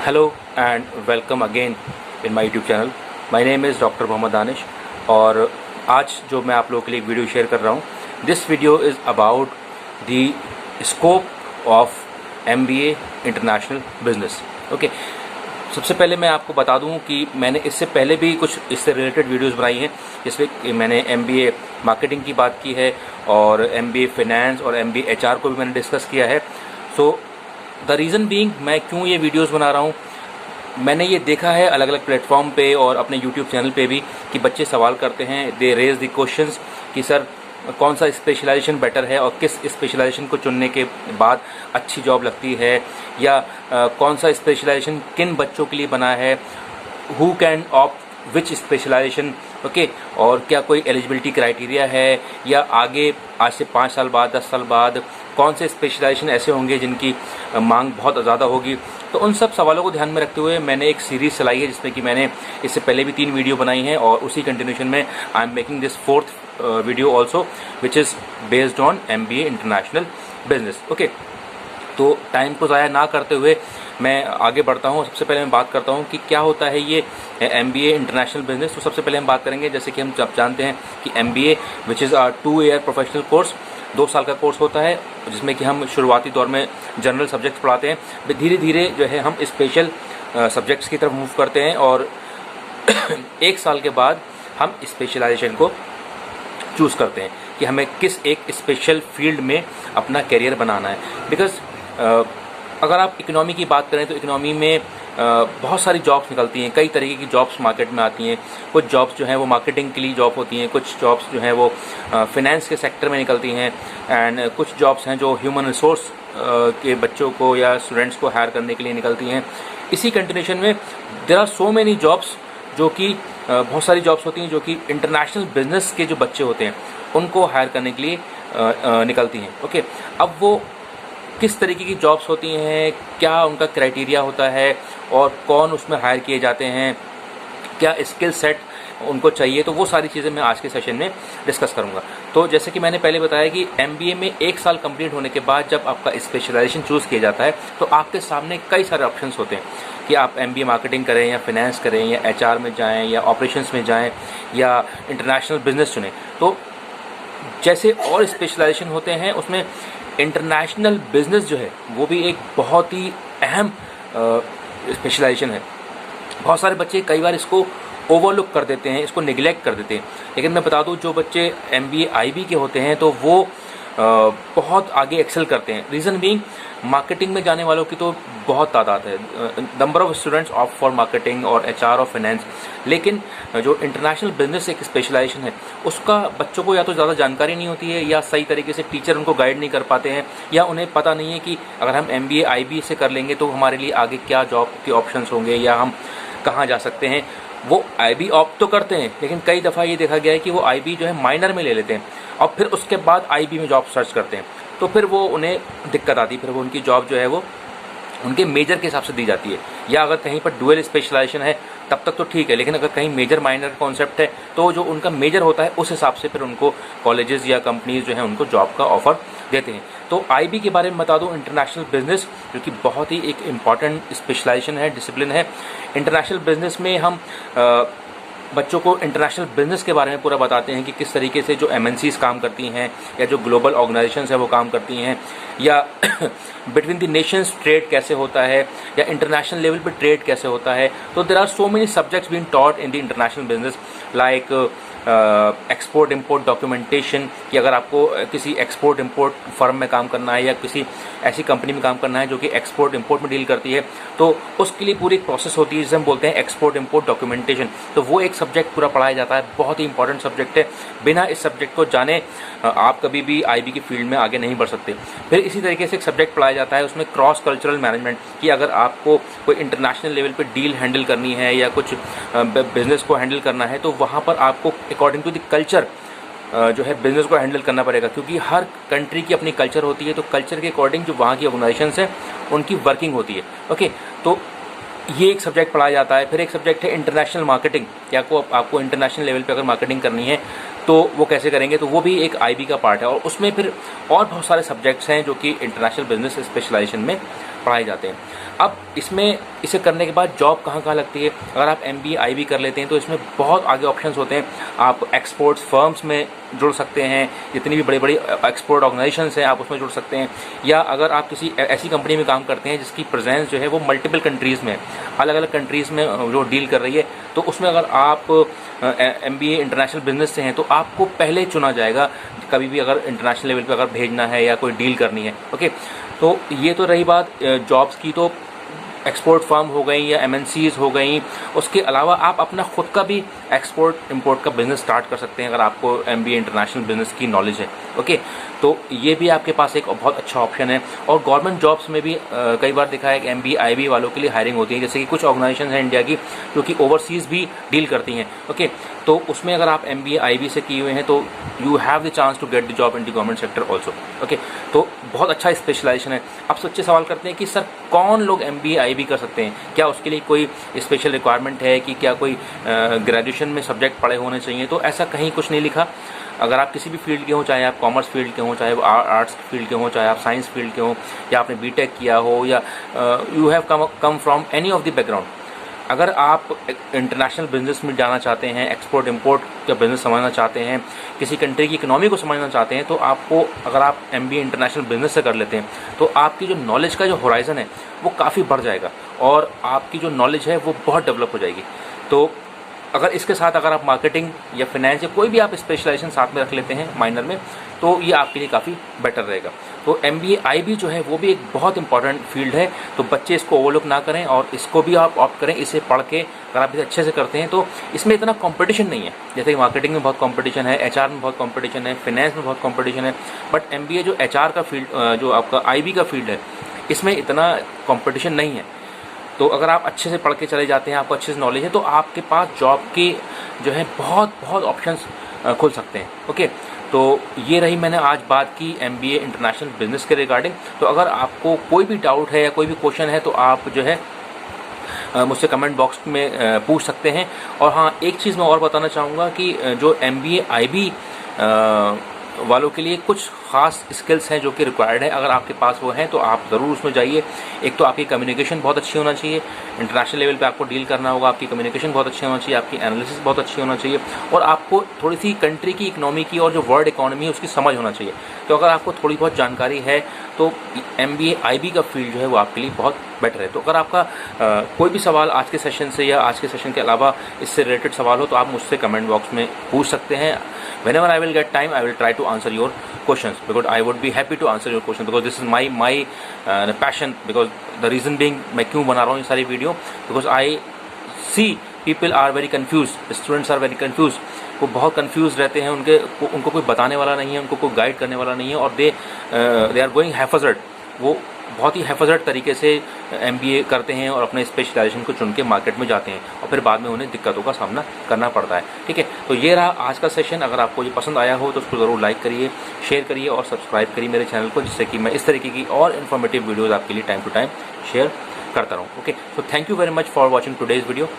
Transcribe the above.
Hello and welcome again in my YouTube channel. My name is doctor Mohammad Danish और आज जो मैं आप लोगों के लिए एक वीडियो शेयर कर रहा हूँ, this video is about the scope of MBA international business. Okay, सबसे पहले मैं आपको बता दूं कि मैंने इससे पहले भी कुछ इससे रिलेटेड वीडियोस बनाई हैं, जिसमें मैंने MBA मार्केटिंग की बात की है और MBA फाइनेंस और MBA HR को भी मैंने डिस्कस किया है. सो द रीज़न बीइंग मैं क्यों ये वीडियोस बना रहा हूँ, मैंने ये देखा है अलग अलग प्लेटफॉर्म पे और अपने यूट्यूब चैनल पे भी कि बच्चे सवाल करते हैं, दे रेज द क्वेश्चंस कि सर कौन सा स्पेशलाइजेशन बेटर है और किस स्पेशलाइजेशन को चुनने के बाद अच्छी जॉब लगती है, या कौन सा स्पेशलाइजेशन किन बच्चों के लिए बना है, who can opt which specialisation. Okay, और क्या कोई एलिजिबिलिटी क्राइटेरिया है, या आगे आज से 5 साल बाद 10 साल बाद कौन से स्पेशलाइजेशन ऐसे होंगे जिनकी मांग बहुत ज़्यादा होगी. तो उन सब सवालों को ध्यान में रखते हुए मैंने एक सीरीज़ चलाई है, जिसमें कि मैंने इससे पहले भी 3 वीडियो बनाई हैं और उसी कंटिन्यूशन में I am making this 4th video also which is based on MBA international business. Okay, तो टाइम को ज़ाया ना करते हुए मैं आगे बढ़ता हूँ. सबसे पहले मैं बात करता हूँ कि क्या होता है ये MBA इंटरनेशनल बिजनेस. तो सबसे पहले हम बात करेंगे, जैसे कि हम जब जानते हैं कि MBA which is a 2 year professional course, 2 साल का कोर्स होता है, जिसमें कि हम शुरुआती दौर में जनरल सब्जेक्ट्स पढ़ाते हैं. धीरे धीरे जो है हम स्पेशल सब्जेक्ट्स की तरफ मूव करते हैं और 1 साल के बाद हम स्पेशलाइजेशन को चूज़ करते हैं कि हमें किस एक स्पेशल फील्ड में अपना करियर बनाना है. बिकॉज अगर आप इकोनॉमी की बात करें तो इकोनॉमी में बहुत सारी जॉब्स निकलती हैं, कई तरीके की जॉब्स मार्केट में आती हैं. कुछ जॉब्स जो हैं वो मार्केटिंग के लिए जॉब होती हैं, कुछ जॉब्स जो हैं वो फिनेंस के सेक्टर में निकलती हैं, एंड कुछ जॉब्स हैं जो ह्यूमन रिसोर्स के बच्चों को या स्टूडेंट्स को हायर करने के लिए निकलती हैं. इसी कंटिन्यूशन में there are so many jobs जो कि बहुत सारी जॉब्स होती हैं जो कि इंटरनेशनल बिजनेस के जो बच्चे होते हैं उनको हायर करने के लिए निकलती हैं. ओके, अब वो किस तरीके की जॉब्स होती हैं, क्या उनका क्राइटेरिया होता है और कौन उसमें हायर किए जाते हैं, क्या स्किल सेट उनको चाहिए, तो वो सारी चीज़ें मैं आज के सेशन में डिस्कस करूंगा. तो जैसे कि मैंने पहले बताया कि MBA में 1 साल कंप्लीट होने के बाद जब आपका स्पेशलाइजेशन चूज़ किया जाता है तो आपके सामने कई सारे ऑप्शंस होते हैं कि आप MBA मार्केटिंग करें या फिनेंस करें या HR में जाएँ या ऑपरेशंस में जाएँ या इंटरनेशनल बिजनेस चुनें. तो जैसे और स्पेशलाइजेशन होते हैं उसमें इंटरनेशनल बिजनेस जो है वो भी एक बहुत ही अहम स्पेशलाइजेशन है. बहुत सारे बच्चे कई बार इसको ओवरलुक कर देते हैं, इसको निगलेक्ट कर देते हैं. लेकिन मैं बता दूं, जो बच्चे MBA IB के होते हैं तो वो बहुत आगे एक्सेल करते हैं. रीज़न बीइंग, मार्केटिंग में जाने वालों की तो बहुत तादाद है, number of students of for marketing और HR और फाइनेंस. लेकिन जो इंटरनेशनल बिजनेस एक स्पेशलाइजेशन है उसका बच्चों को या तो ज़्यादा जानकारी नहीं होती है, या सही तरीके से टीचर उनको गाइड नहीं कर पाते हैं, या उन्हें पता नहीं है कि अगर हम MBA IB से कर लेंगे तो हमारे लिए आगे क्या जॉब के ऑप्शंस होंगे या हम कहाँ जा सकते हैं. वो IB ऑप्ट तो करते हैं, लेकिन कई दफ़ा ये देखा गया है कि वो IB जो है माइनर में ले लेते हैं और फिर उसके बाद IB में जॉब सर्च करते हैं. तो फिर वो उन्हें दिक्कत आती है, फिर वो उनकी जॉब जो है वो उनके मेजर के हिसाब से दी जाती है. या अगर कहीं पर डुअल स्पेशलाइजेशन है तब तक तो ठीक है, लेकिन अगर कहीं मेजर माइनर कॉन्सेप्ट है तो जो उनका मेजर होता है उस हिसाब से फिर उनको कॉलेजेस या कंपनीज जो है उनको जॉब का ऑफर देते हैं. तो IB के बारे में बता दूं, इंटरनेशनल बिजनेस जो कि बहुत ही एक इम्पॉर्टेंट स्पेशलाइजेशन है, डिसिप्लिन है. इंटरनेशनल बिजनेस में हम बच्चों को इंटरनेशनल बिजनेस के बारे में पूरा बताते हैं कि किस तरीके से जो MNCs काम करती हैं या जो ग्लोबल ऑर्गेनाइजेशंस हैं वो काम करती हैं, या बिटवीन द नेशंस ट्रेड कैसे होता है, या इंटरनेशनल लेवल पे ट्रेड कैसे होता है. तो there are so many subjects being taught in the international business, like export import documentation, कि अगर आपको किसी एक्सपोर्ट इम्पोर्ट फर्म में काम करना है या किसी ऐसी कंपनी में काम करना है जो कि एक्सपोर्ट इम्पोर्ट में डील करती है, तो उसके लिए पूरी एक प्रोसेस होती है जिसे हम बोलते हैं एक्सपोर्ट इम्पोर्ट डॉक्यूमेंटेशन. तो वो एक सब्जेक्ट पूरा पढ़ाया जाता है, बहुत ही इंपॉर्टेंट सब्जेक्ट है. बिना इस सब्जेक्ट को जाने आप कभी भी IB की फील्ड में आगे नहीं बढ़ सकते. फिर इसी तरीके से एक सब्जेक्ट पढ़ाया जाता है उसमें क्रॉस कल्चरल मैनेजमेंट, कि अगर आपको कोई इंटरनेशनल लेवल पे डील हैंडल करनी है या कुछ बिजनेस को हैंडल करना है तो वहाँ पर आपको अकॉर्डिंग टू द कल्चर जो है बिजनेस को हैंडल करना पड़ेगा, क्योंकि हर कंट्री की अपनी कल्चर होती है. तो कल्चर के अकॉर्डिंग जो वहाँ की ऑर्गेनाइजेशंस हैं उनकी वर्किंग होती है. ओके, तो ये एक सब्जेक्ट पढ़ाया जाता है. फिर एक सब्जेक्ट है इंटरनेशनल मार्केटिंग, कि आपको इंटरनेशनल लेवल पे अगर मार्केटिंग करनी है तो वो कैसे करेंगे, तो वो भी एक IB का पार्ट है. और उसमें फिर और बहुत सारे सब्जेक्ट्स हैं जो कि इंटरनेशनल बिजनेस स्पेशलाइजेशन में पढ़ाए जाते हैं। अब इसमें इसे करने के बाद जॉब कहाँ कहाँ लगती है? अगर आप MBA IB कर लेते हैं तो इसमें बहुत आगे ऑप्शंस होते हैं। आप एक्सपोर्ट्स फर्म्स में जुड़ सकते हैं, जितनी भी बड़ी बड़ी एक्सपोर्ट ऑर्गेनाइजेशंस हैं आप उसमें जुड़ सकते हैं, या अगर आप किसी ऐसी कंपनी में काम करते हैं जिसकी प्रेजेंस जो है वो मल्टीपल कंट्रीज़ में, अलग अलग कंट्रीज़ में जो डील कर रही है, तो उसमें अगर आप MBA इंटरनेशनल बिजनेस से हैं तो आपको पहले चुना जाएगा कभी भी अगर इंटरनेशनल लेवल पे अगर भेजना है या कोई डील करनी है। ओके, तो ये तो रही बात जॉब्स की, तो एक्सपोर्ट फर्म हो गई या MNCs हो गई। उसके अलावा आप अपना खुद का भी एक्सपोर्ट इंपोर्ट का बिजनेस स्टार्ट कर सकते हैं अगर आपको MBA इंटरनेशनल बिजनेस की नॉलेज है। ओके, तो ये भी आपके पास एक बहुत अच्छा ऑप्शन है। और गवर्नमेंट जॉब्स में भी कई बार देखा है कि MBA IB वालों के लिए हायरिंग होती है, जैसे कि कुछ ऑर्गेनाइजेशन हैं इंडिया की जो कि ओवरसीज़ भी डील करती हैं। ओके, तो उसमें अगर आप MBA IB से किए हुए हैं तो you have the chance to get the job in the government sector also. Okay, तो बहुत अच्छा स्पेशलाइजेशन है। अब सच्चे सवाल करते हैं कि सर कौन लोग MBA IB कर सकते हैं? क्या उसके लिए कोई स्पेशल रिक्वायरमेंट है कि क्या कोई ग्रेजुएशन में सब्जेक्ट पढ़े होने चाहिए? तो ऐसा कहीं कुछ नहीं लिखा। अगर आप किसी भी फील्ड के हों, चाहे आप कॉमर्स फील्ड के हों, चाहे आर्ट्स फील्ड के हों, चाहे आप साइंस फील्ड के हों, या आपने BTech किया हो, या you have come from any of the background, अगर आप इंटरनेशनल बिजनेस में जाना चाहते हैं, एक्सपोर्ट इंपोर्ट का बिजनेस समझना चाहते हैं, किसी कंट्री की इकोनॉमी को समझना चाहते हैं, तो आपको अगर आप MBA इंटरनेशनल बिजनेस से कर लेते हैं तो आपकी जो नॉलेज का जो होराइज़न है वो काफ़ी बढ़ जाएगा और आपकी जो नॉलेज है वो बहुत डेवलप हो जाएगी। तो अगर इसके साथ अगर आप मार्केटिंग या फाइनेंस या कोई भी आप स्पेशलाइजेशन साथ में रख लेते हैं माइनर में, तो ये आपके लिए काफ़ी बेटर रहेगा। तो MBA IB जो है वो भी एक बहुत इंपॉर्टेंट फील्ड है, तो बच्चे इसको ओवरलुक ना करें और इसको भी आप ऑप्ट करें। इसे पढ़ के अगर आप इसे अच्छे से करते हैं तो इसमें इतना कंपटीशन नहीं है। जैसे कि मार्केटिंग में बहुत कंपटीशन है, HR में बहुत कंपटीशन है, फाइनेंस में बहुत कंपटीशन है, बट MBA जो HR का फील्ड जो आपका IB का फील्ड है, इसमें इतना कंपटीशन नहीं है। तो अगर आप अच्छे से पढ़ के चले जाते हैं, आपको अच्छे से नॉलेज है, तो आपके पास जॉब की जो है बहुत बहुत ऑप्शंस खुल सकते हैं। ओके, तो ये रही मैंने आज बात की MBA इंटरनेशनल बिजनेस के रिगार्डिंग। तो अगर आपको कोई भी डाउट है या कोई भी क्वेश्चन है तो आप जो है मुझसे कमेंट बॉक्स में पूछ सकते हैं। और हाँ, एक चीज़ मैं और बताना चाहूँगा कि जो MBA IB वालों के लिए कुछ ख़ास स्किल्स हैं जो कि रिक्वायर्ड है। अगर आपके पास वो हैं तो आप ज़रूर उसमें जाइए। एक तो आपकी कम्युनिकेशन बहुत अच्छी होना चाहिए, इंटरनेशनल लेवल पे आपको डील करना होगा, आपकी कम्युनिकेशन बहुत अच्छी होना चाहिए, आपकी एनालिसिस बहुत अच्छी होना चाहिए, और आपको थोड़ी सी कंट्री की इकोनॉमी की और जो वर्ल्ड इकोनॉमी है उसकी समझ होना चाहिए। तो अगर आपको थोड़ी बहुत जानकारी है तो MBA IB का फील्ड जो है वो आपके लिए बहुत बेटर है। तो अगर आपका कोई भी सवाल आज के सेशन से या आज के सेशन के अलावा इससे रिलेटेड सवाल हो तो आप मुझसे कमेंट बॉक्स में पूछ सकते हैं। Whenever I will get time, I will try to answer your questions because I would be happy to answer your questions because this is my passion. Because the reason being मैं क्यों बना रहा हूँ ये सारी video, because I see people are very confused, students are very confused. वो बहुत confuse रहते हैं, उनको कोई बताने वाला नहीं है, उनको कोई गाइड करने वाला नहीं है, और दे आर गोइंग हैफजर्ड। वो बहुत ही हैफजर्ड तरीके से MBA करते हैं और अपने स्पेशलाइजेशन को चुन के मार्केट में जाते हैं और फिर बाद में उन्हें दिक्कतों का सामना करना पड़ता है। ठीक है, तो ये रहा आज का सेशन। अगर आपको ये पसंद आया हो तो उसको ज़रूर लाइक करिए, शेयर करिए और सब्सक्राइब करिए मेरे चैनल को, जिससे कि मैं इस तरीके की और इन्फॉर्मेटिव वीडियोज़ आपके लिए टाइम टू टाइम शेयर करता रहूँ। Okay, so thank you very much for watching today's video.